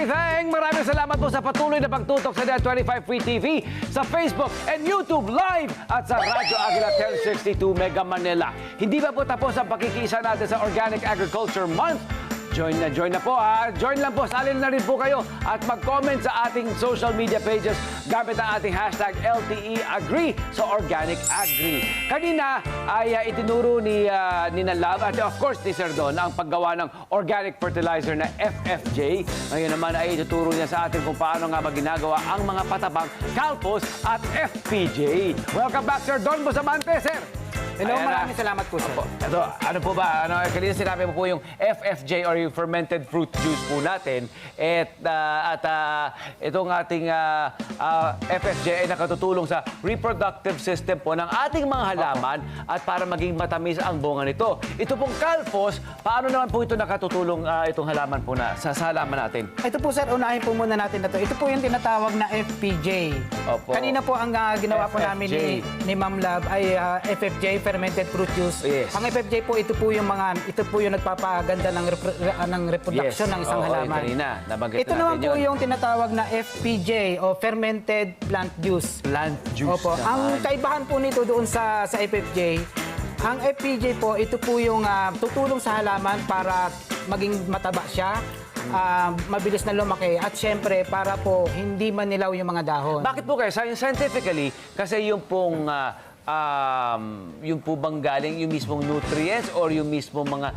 everything! Maraming salamat po sa patuloy na pagtutok sa Net25 Free TV, sa Facebook and YouTube Live at sa Radyo Aguila 1062 Mega Manila. Hindi ba po tapos ang pakikiisa natin sa Organic Agriculture Month? Join na po ha. Join lang po. Salin na rin po kayo at mag-comment sa ating social media pages gamit ang ating hashtag LTEAgree sa Organic Agri. Kanina ay itinuro ni Love at of course ni Sir Don ang paggawa ng organic fertilizer na FFJ. Ngayon naman ay ituturo niya sa atin kung paano nga maginagawa ang mga patabang Calpos at FPJ. Welcome back Sir Don Bustamante, Sir. Hello, maraming salamat po, sir. Ito, ano po ba? Kanina sinabi mo po yung FFJ or yung fermented fruit juice po natin. Itong ating FFJ ay nakatutulong sa reproductive system po ng ating mga halaman at para maging matamis ang bunga nito. Ito pong Calpos, paano naman po ito nakatutulong itong halaman po sa halaman natin? Ito po, sir, unahin po muna natin na ito. Ito po yung tinatawag na FPJ. Opo. Kanina po ang ginawa po namin ni Ma'am Love ay FFJ, fermented fruit juice. Yes. Ang FFJ po, ito po yung nagpapaganda ng reproduction ng isang halaman. Kanina, nabanggit Ito natin naman po yung tinatawag na FPJ o fermented plant juice. Plant juice. Opo. Ang kaibahan po nito doon sa FFJ, ang FPJ po, ito po yung tutulong sa halaman para maging mataba siya, mabilis na lumaki, at syempre para po hindi manilaw yung mga dahon. Bakit po kayo? Scientifically, kasi yung pong yung po bang galing yung mismong nutrients or yung mismong mga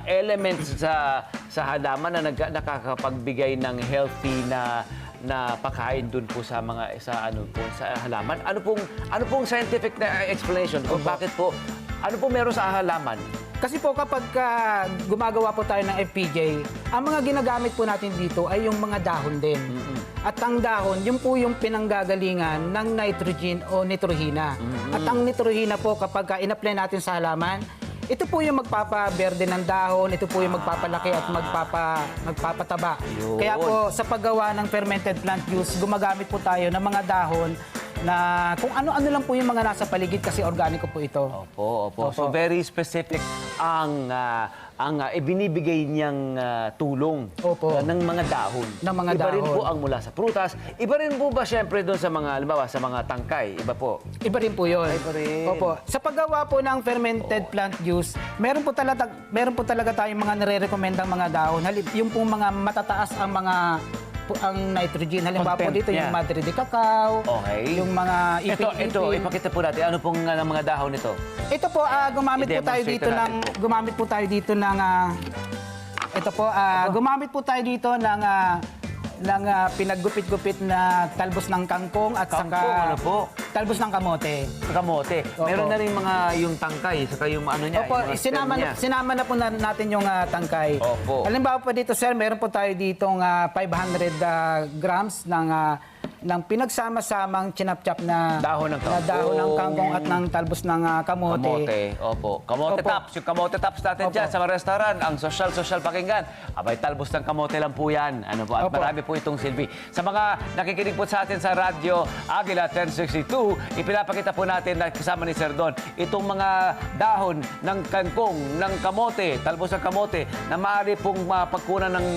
elements sa halaman na nakakapagbigay ng healthy na pagkain dun po sa halaman. Ano pong scientific na explanation kung bakit po meron sa halaman? Kasi po kapag gumagawa po tayo ng FPJ, ang mga ginagamit po natin dito ay yung mga dahon din. At ang dahon, yun po yung pinanggagalingan ng nitrogen o nitrohina. At ang nitrohina po kapag in-apply natin sa halaman, ito po yung magpapaberde ng dahon, ito po yung magpapalaki at magpapataba. Yun. Kaya po sa paggawa ng fermented plant juice, gumagamit po tayo ng mga dahon na kung ano-ano lang po yung mga nasa paligid kasi organiko po ito. Opo. So very specific ang ibinibigay niyang tulong ng mga dahon. Iba rin po ang mula sa prutas. Iba rin po ba siyempre doon sa mga, halimbawa, sa mga tangkay? Iba po? Iba rin po yun. Iba rin. Opo. Sa paggawa po ng fermented plant juice, meron po talaga tayong mga nire-recommendang mga dahon. Yung po mga matataas ang nitrogen. Halimbawa po dito yung Madre de Cacao, yung mga iping-iping. Ito, ipakita po natin. Ano pong mga dahon ito? Ito po, gumamit po tayo ng pinaggupit-gupit na talbos ng kangkong at saka talbos ng kamote. Kamote. Opo. Meron na rin mga yung tangkay, saka yung ano niya. Opo, yung stem niya. sinama na po natin yung tangkay. Opo. Halimbawa po dito, sir, meron po tayo ditong 500 grams ng pinagsama-samang chinap-chap na dahon ng kangkong at ng talbos ng kamote. Kamote, opo. Kamote Opo. tops. Yung kamote tops natin Opo. dyan sa mga restaurant, ang social pakinggan. Abay, talbos ng kamote lang po yan. At Opo. marami po itong silbi. Sa mga nakikinig po sa atin sa Radyo Aguila 1062, ipinapakita po natin na kasama ni Sir Don, itong mga dahon ng kangkong, ng kamote, talbos ng kamote, na maaari pong pagkunan ng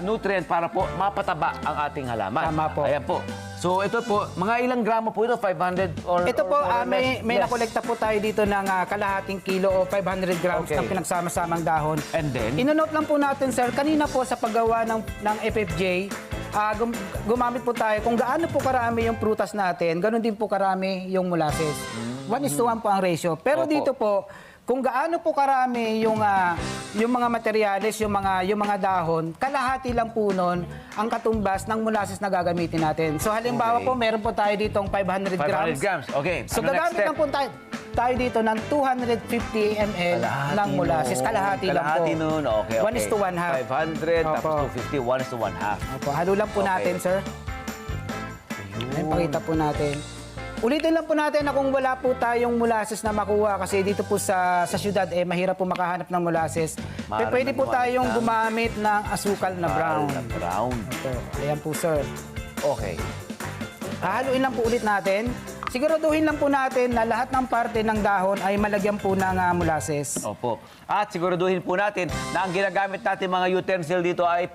nutrient para po mapataba ang ating halaman. Tama po. Ayan po. So ito po, mga ilang gramo po ito? 500 or Ito po, or may less? nakolekta po tayo dito ng kalahating kilo o 500 grams ng pinagsama-samang dahon. And then? Inonote lang po natin, sir, kanina po sa paggawa ng FFJ, gumamit po tayo kung gaano po karami yung prutas natin, ganoon din po karami yung molasses. 1:1 po ang ratio. Pero Opo. dito po, kung gaano po karami yung mga materyales, yung mga dahon, kalahati lang po nun ang katumbas ng molasses na gagamitin natin. So halimbawa po, meron po tayo ditong 500 grams. 500 grams. Okay. So Ano next gagamit step? lang po tayo dito ng 250 ml ng molasses. Kalahati lang po. Kalahati nun. Okay. 1:1 half. 500, tapos Opo. 250, 1:1 half. Opo, halo lang po natin, sir. Ayun, pakita po natin. Ulitin lang po natin na kung wala po tayong molasses na makuha kasi dito po sa syudad mahirap po makahanap ng molasses. Pero pwede po tayong gumamit ng asukal na brown. Brown. Ito, ayan po, sir. Okay. Hahaluin lang po ulit natin. siguraduhin lang po natin na lahat ng parte ng dahon ay malagyan po ng molasses. Opo. At siguraduhin po natin na ang ginagamit natin mga utensil dito ay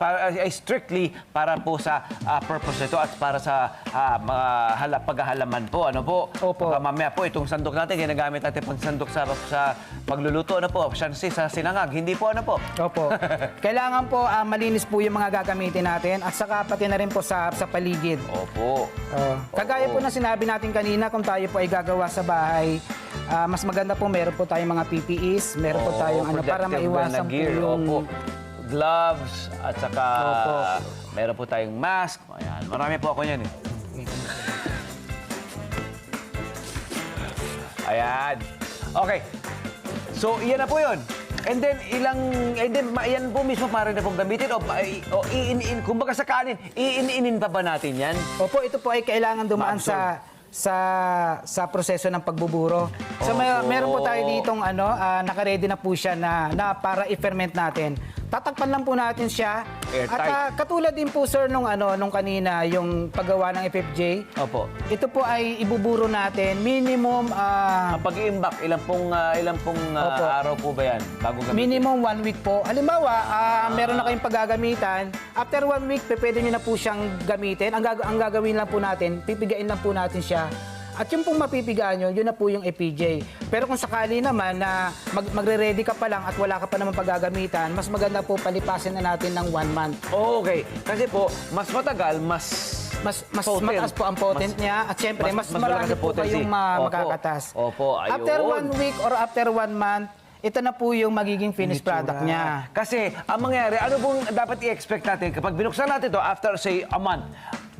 strictly para po sa purpose nito at para sa mga paghahalaman po. Ano po? Opo. Baka mamaya po itong sandok natin, ginagamit natin pang sandok sa pagluluto. Ano po? Shansi sa sinangag. Hindi po ano po? Opo. Kailangan po malinis po yung mga gagamitin natin at saka pati na rin po sa paligid. Opo. Kagaya po na sinabi natin kanina, kung tayo po ay gagawa sa bahay, mas maganda po meron po tayong mga PPEs, meron po tayong para protective maiwasan na po gear. yung... Opo. Gloves at saka Opo. meron po tayong mask. Ayan. Marami po ako yan eh. Ayan. Okay. So, iyan na po yun. And then, yan po mismo para na pong gamitin o kumbaga sa kanin, iin-inin pa ba natin yan? Opo, ito po ay kailangan dumaan sa proseso ng pagbuburo. So meron po tayo ditong naka-ready na po siya na para i-ferment natin. Tatakpan lang po natin siya. Airtight. At katulad din po sir nung kanina yung paggawa ng FFJ. Opo. Ito po ay ibuburo natin minimum Ang pag-iimbak, ilang pong Opo. araw po ba yan bago gamitin? minimum 1 week po. Halimbawa, meron na kayong paggagamitan. After 1 week, pwede nyo na po siyang gamitin. Ang gagawin lang po natin, pipigain lang po natin siya. At yung pong mapipigaan nyo, yun na po yung FPJ. Pero kung sakali naman na magre-ready ka pa lang at wala ka pa naman paggagamitan, mas maganda po palipasin na natin ng 1 month. Okay. Kasi po, mas matagal, mas potent. Mataas po ang potent niya at syempre mas marami malakas ang po potency. kayong Opo. makakatas. Opo, ayun. After 1 week or after 1 month, ito na po yung magiging finished product niya. Kasi, ang mangyayari, ano pong dapat i-expect natin? Kapag binuksan natin to after, say, a month,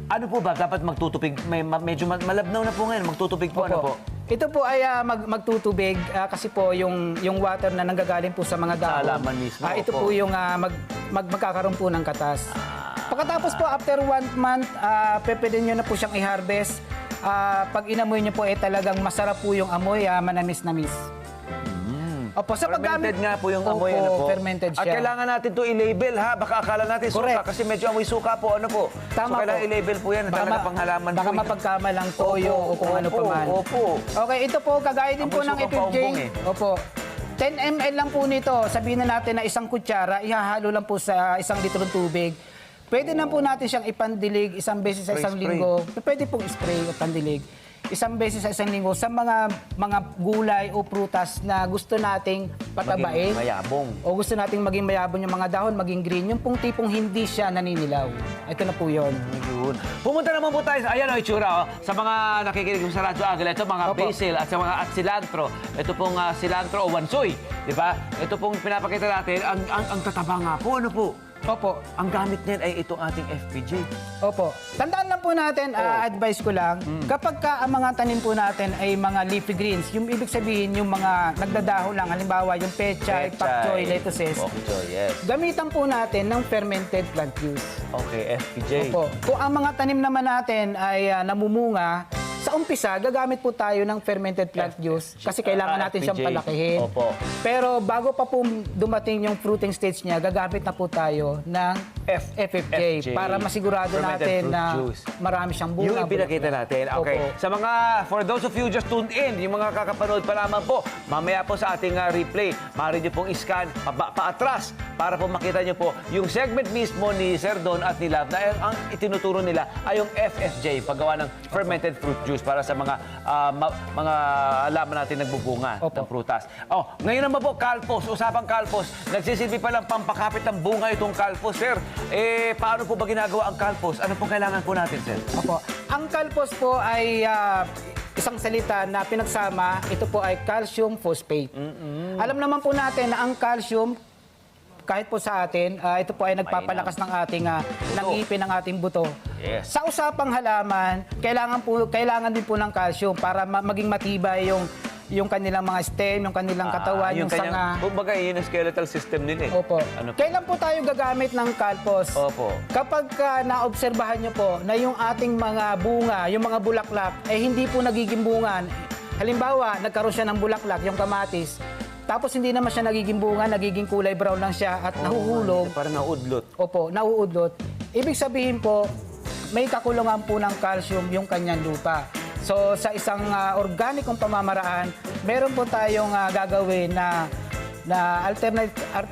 ano po ba? Dapat magtutubig? Medyo malabnaw na po ngayon. Magtutubig po, ano po? Ito po ay magtutubig kasi po yung water na nanggagaling po sa mga dahon. Sa halaman mismo, Ito opo. po yung magkakaroon po ng katas. Pagkatapos po, after 1 month, pwede nyo na po siyang i-harvest. Pag inamoy nyo po, talagang masarap po yung amoy, manamis-namis. Opo, sa paggamit... Fermented nga po yung amoy, Opo, ano po? fermented At siya. kailangan natin to i-label, ha? Baka akala natin Correct. suka, kasi medyo amoy suka po, ano po? Tama so, kailangan po. i-label po yan, talaga panghalaman baka po. mapagkamalang toyo o kung ano pa man. Opo. Okay, ito po, kagaya din po Amoy ng suka FFJ. paumbong eh. Opo. 10 ml lang po nito. Sabihin na natin na isang kutsara, ihahalo lang po sa 1 litrong tubig. Pwede na po natin siyang ipandilig isang beses sa isang Spray. linggo. Pwede pong spray o pandilig. Isang beses sa isang linggo sa mga gulay o prutas na gusto nating patabain. Maging mayabong. O gusto nating maging mayabong yung mga dahon, maging green. Yung pong tipong hindi siya naninilaw. Ito na po yun. Yun. Pumunta naman po tayo, ayan o, itsura, sa mga nakikinig sa Radyo Agila. Ito mga Opo. basil at sa mga cilantro. Ito pong cilantro o wansoy, di ba? Ito pong pinapakita natin, ang tataba nga po, ano po? Opo. Ang gamit niyan ay itong ating FPJ. Opo. Tandaan lang po natin, advice ko lang, kapag ka ang mga tanim po natin ay mga leafy greens, yung ibig sabihin yung mga nagdadaho lang, halimbawa yung pechay, pak choy, lettuces, Pak choy, yes. gamitan po natin ng fermented plant juice. Okay, FPJ. Opo. Kung ang mga tanim naman natin ay namumunga, sa umpisa, gagamit po tayo ng fermented plant juice kasi kailangan natin siyang FPJ. palakihin. Opo. Pero bago pa po dumating yung fruiting stage niya, gagamit na po tayo ng FFJ para masigurado Fermented natin fruit na juice. marami siyang bunga. Yung ipinakita natin. Okay. Opo. Sa mga, for those of you just tuned in, yung mga kakapanood pa lamang po, mamaya po sa ating replay, maaari nyo pong iscan paatras para po makita nyo po yung segment mismo ni Sir Don at ni Love na ang itinuturo nila ay yung FFJ, paggawa ng fermented fruit juice para sa mga mga halaman natin nagbubunga Opo. ng prutas. Oh, ngayon naman po, kalpos, usapang kalpos. Nagsisilbi pa lang pampakapit ng bunga itong kalpos, Sir. Paano po ba ginagawa ang kalpos? Ano pong kailangan po natin, Sir? Opo. Ang kalpos po ay isang salita na pinagsama, ito po ay calcium phosphate. Alam naman po natin na ang calcium, kahit po sa atin, ito po ay nagpapalakas ng ating ng ipin ng ating buto. Yes. Sa usapang halaman, kailangan din po ng calcium para maging matibay yung kanilang mga stem, yung kanilang katawan, yung sanga. Kumbaga, yun ang skeletal system nila eh. Opo. Ano po? Kailan po tayo gagamit ng kalpos? Opo. Kapag naobserbahan nyo po na yung ating mga bunga, yung mga bulaklak, hindi po nagiging bunga. Halimbawa, nagkaroon siya ng bulaklak, yung kamatis, tapos hindi naman siya nagiging bunga, nagiging kulay brown lang siya at nahuhulog. Parang naudlot. Opo, nauudlot. Ibig sabihin po, may kakulungan po ng calcium yung kanyang lupa. So sa isang organikong pamamaraan, meron po tayong gagawin na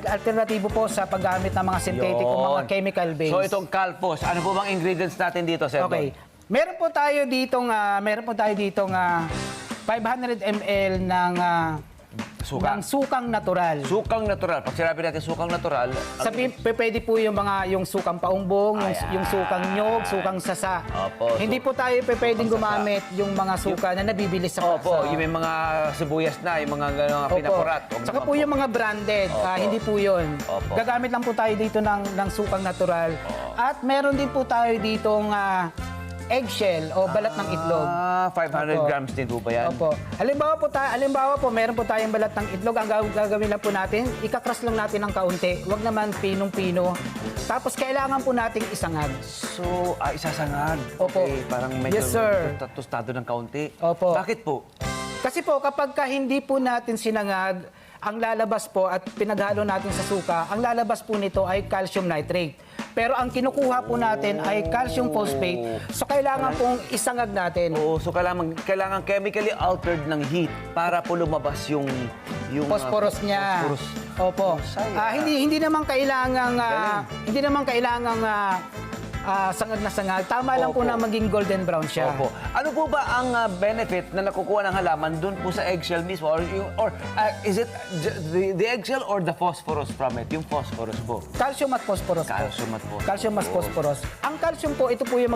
alternatibo po sa paggamit ng mga synthetic o mga Yun. chemical based. So itong Calpos, ano po bang ingredients natin dito, Sir Don? Okay. Meron po tayo ditong 500 ml ng Suka. ng sukang natural. Sukang natural. Pag sinabi natin sukang natural, Pwede po yung sukang paumbong, yung sukang nyog, sukang sasa. Opo, Hindi po tayo pwedeng gumamit yung mga suka na nabibili sa opo, yung may mga sibuyas na, yung mga gano'ng pinakurat. Saka po yung mga branded, hindi po yun. Opo. Gagamit lang po tayo dito ng sukang natural. At meron din po tayo ditong eggshell o balat ng itlog. 500 Opo. grams din po ba yan? Opo. Halimbawa po, meron po tayong balat ng itlog. Ang gagawin lang po natin, ikakras lang natin ng kaunti. Huwag naman pinong-pino. Tapos kailangan po nating isangag. So, isasangag. Opo. Okay, parang medyo Yes, sir. tostado ng kaunti. Opo. Bakit po? Kasi po, kapag hindi po natin sinangag, ang lalabas po at pinaghalo natin sa suka, ang lalabas po nito ay calcium nitrate. Pero ang kinukuha po natin ay calcium phosphate. So kailangan pong isangag natin. Oo, so kailangan chemically altered ng heat para po lumabas yung Phosphorus niya. phosphorus. Opo. Saya. Hindi naman kailangang sangag na sangag. Tama lang po Opo. na maging golden brown siya. Opo. Ano po ba ang benefit na nakukuha ng halaman doon po sa eggshell mismo? Or is it the eggshell or the phosphorus from it? Yung phosphorus po. Calcium at phosphorus po. Calcium at phosphorus. Calcium at phosphorus. Ang calcium po, ito po yung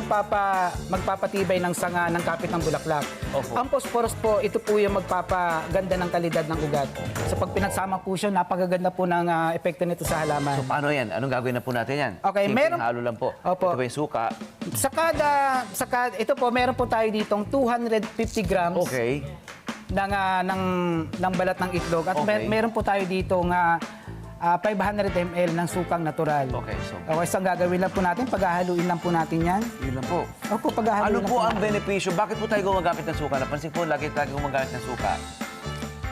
magpapatibay ng sanga ng kapit ng bulaklak. Opo. Ang phosphorus po, ito po yung magpapaganda ng kalidad ng ugat. So pag pinagsama po siya, napakaganda po ng epekto nito sa halaman. So paano yan? Anong gagawin na po natin yan? Okay, Simpleng halo lang po. Opo. Ito ba yung suka? Ito po, meron po tayo ditong 250 grams Okay. ng balat ng itlog. At Okay. meron po tayo ditong 500 ml ng sukang natural. Okay, so Okay, so ang gagawin lang po natin, paghahaluin lang po natin yan. yun lang po. Opo, paghahaluin Ano lang po ang natin. benepisyo? Bakit po tayo gumagamit ng suka? Napansin po, lagi tayo gumagamit ng suka.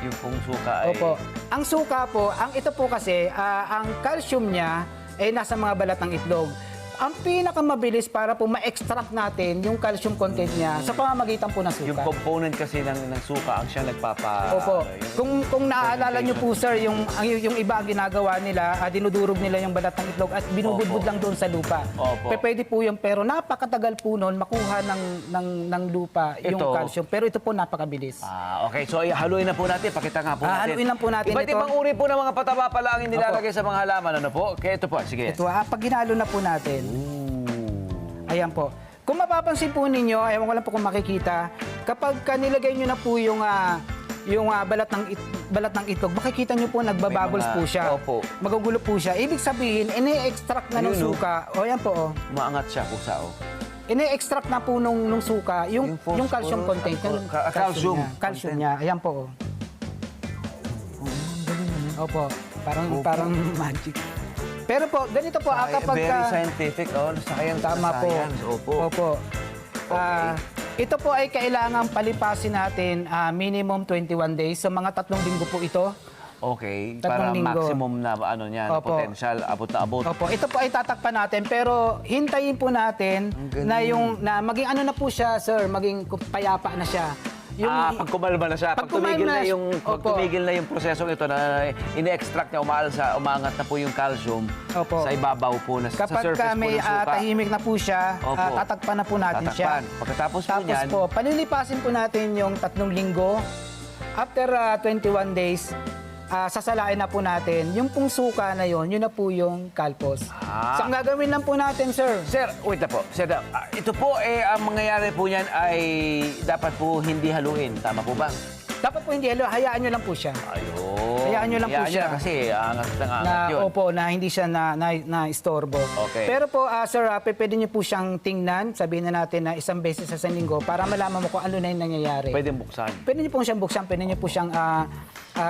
Yung pong suka ay... Opo. Ang suka po, ito po kasi, ang calcium niya ay nasa mga balat ng itlog. Ang pinakamabilis para po ma-extract natin yung calcium content niya sa pamamagitan po ng suka. Yung component kasi ng suka ang siya nagpapa... Opo. Kung naaalala niyo po, sir, yung iba ang ginagawa nila, dinudurog nila yung balat ng itlog at binubudbud Opo. lang doon sa lupa. Opo. Pwede po yun, pero napakatagal po noon makuha ng lupa yung Ito. calcium. Pero ito po napakabilis. Okay. So, haluin na po natin. Pakita nga po natin. Haluin lang po natin Iba't ito. ibang uri po ng mga pataba pala ang inilalagay sa mga halaman. Ano po? Kaya ito po. Sige. Ito, pag hinalo na po natin, ayan po. Kung mapapansin po ninyo, ewan ko lang po kung makikita, kapag nilagay nyo na po yung balat ng itlog, makikita nyo po nagbabubbles May mga- po siya. Opo. Magugulo po siya. Ibig sabihin, ini-extract na ng Ayun, no? suka. O yan po, Maangat siya kusa. ini-extract na po nung suka, yung phosphorus calcium content. at calcium Calcium content. niya. Ayan po. Opo. Parang magic. Pero po, ganito po, kapag Very scientific. Science tama na po. science. Opo. Opo. Ito po ay kailangang palipasin natin minimum 21 days. So mga 3 linggo po ito. Okay. Tatlong Para linggo. maximum na ano niyan, Opo. potential, abot na abot. Opo, ito po ay tatakpan natin pero hintayin po natin galing. na maging ano na po siya, sir, maging payapa na siya. Pag kumalma na siya, Pag pag tumigil kumalma na na- yung pag Opo. tumigil na yung prosesong ito na ini-extract niya, umaangat na po yung calcium Opo. sa ibabaw po na sa Kapag surface po may ng suka. tahimik na po siya, Opo. tatakpan na po natin siya. Tatakpan. Pagkatapos po Tapos niyan, po, palilipasin po natin yung 3 linggo. After 21 days, sasalain na po natin. Yung pong suka na yun na po yung kalpos. So, ang gagawin lang po natin, sir. Sir, wait na po. Sir, ito po, ang mangyayari po niyan ay dapat po hindi haluin. Tama po ba? Dapat po hindi, hayaan nyo lang po siya. Ayun. Hayaan nyo lang po siya. Kasi angat ng angat Na, yun. opo, na hindi siya na istorbo. Okay. Pero po, sir, pwede nyo po siyang tingnan, sabihin na natin na isang beses sa isang linggo para malaman mo kung ano na yung nangyayari. Pwede buksan. Pwede nyo po siyang buksan, pwede nyo po siyang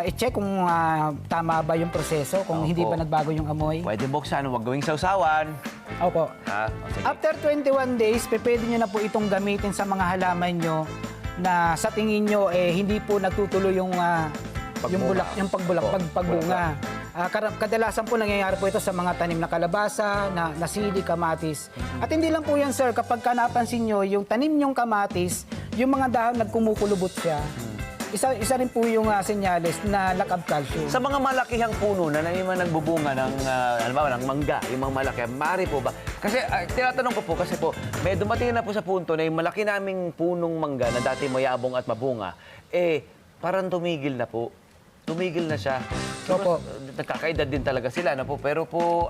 i-check kung tama ba yung proseso, kung Opo. hindi ba nagbago yung amoy. Pwede buksan, huwag gawing sausawan. Opo. Sige. After 21 days, pwede nyo na po itong gamitin sa mga halaman nyo na sa tingin nyo hindi po nagtutuloy yung pagbunga. Kadalasan po nangyayari po ito sa mga tanim na kalabasa, na sili, kamatis. At hindi lang po yan, sir, kapag napansin nyo, yung tanim nyong kamatis, yung mga dahon nagkumukulubot siya. Isa rin po yung senyales na lack of calcium. Sa mga malakihang puno na naman nagbubunga ng, halimbawa, ng mangga, yung mga malaki, maaari po ba? Kasi tinatanong ko po, kasi po, may dumating na po sa punto na yung malaki naming punong mangga na dati mayabong at mabunga, parang tumigil na po. Tumigil na siya. Opo. Nagkakaedad din talaga sila na po, pero po,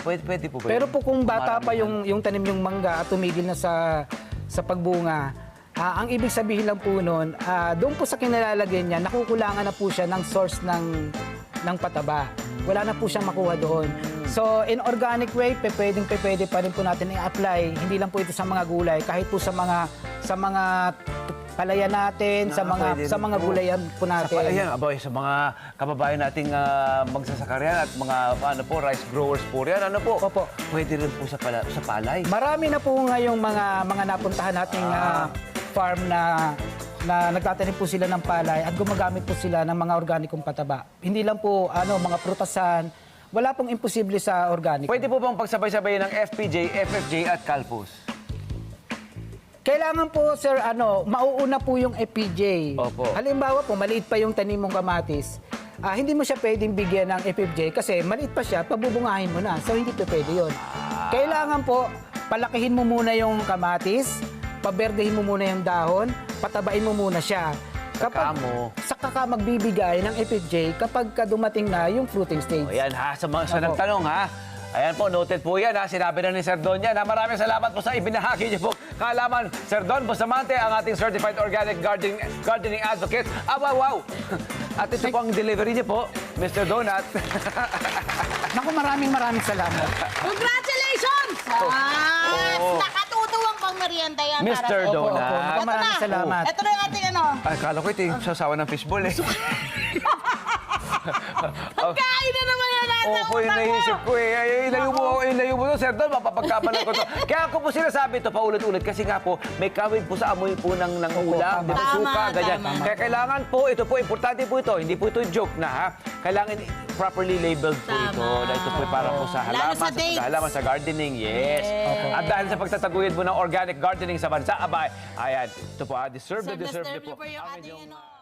pwede po ba Pero yun? po kung bata pa Marami yung tanim yung mangga at tumigil na sa pagbunga, ang ibig sabihin lang po nun, doon po sa kinalalagyan niya, nakukulangan na po siya ng source ng pataba. Wala na po siyang makuha doon. So, in organic way, pwede pa rin po natin i-apply. Hindi lang po ito sa mga gulay, kahit po sa mga palayan natin, sa mga gulayan po natin. Ayan, aboy, sa mga kababayan nating magsasakarian at mga rice growers po yan, Opo. Pwede rin po sa palay. Marami na po ngayong mga napuntahan nating farm na nagtatanim po sila ng palay at gumagamit po sila ng mga organikong pataba. Hindi lang po mga prutasan, wala pong imposible sa organic. Pwede po bang pagsabay-sabay ng FPJ, FFJ at Calpus? Kailangan po, sir, mauuna po yung FPJ. Opo. Halimbawa po, maliit pa yung tanim mong kamatis. Hindi mo siya pwedeng bigyan ng FFJ kasi maliit pa siya, pabubungahin mo na. So, hindi pa pwede yun. Kailangan po, palakihin mo muna yung kamatis, paberdehin mo muna yung dahon, patabain mo muna siya. Saka ka magbibigay ng FFJ kapag dumating na yung fruiting stage. Ayan ha, sa nagtanong ha. Ayan po, noted po yan ha. Sinabi na ni Sir Don yan. Maraming salamat po sa ibinahagi niyo po. Kaalaman, Sir Don Bustamante, ang ating Certified Organic Gardening Advocate. Wow! At ito po ang delivery niyo po, Mr. Donut. Naku, maraming salamat. Congratulations! Nakatutuwang pang merienda yan. Mr. para- Donut. Opo. Maraming salamat. Ito na yung ating Ay, kala ko ito yung sasawa ng fishball eh. Pagkain na naman na natin. Opo, yung naisip ko eh. Ilayo mo to, Sir Don, mapapagkamalan ko to. Kaya ako po sinasabi ito paulit-ulit kasi nga po, may kawig po sa amoy po ng ulam, di ba, Tama, suka, ganyan. tama. Kaya kailangan po, ito po, importante po ito, hindi po ito joke na ha. Kailangan properly labeled po ito. Tama. Dahil ito po para po sa Lalo halaman, sa dates. paghalaman, sa gardening, yes. At dahil sa pagtataguyod mo ng organic gardening sa bansa, abay, ayan, ito po, deserve na Deserve niyo po. niyo po yung ang ating inyong,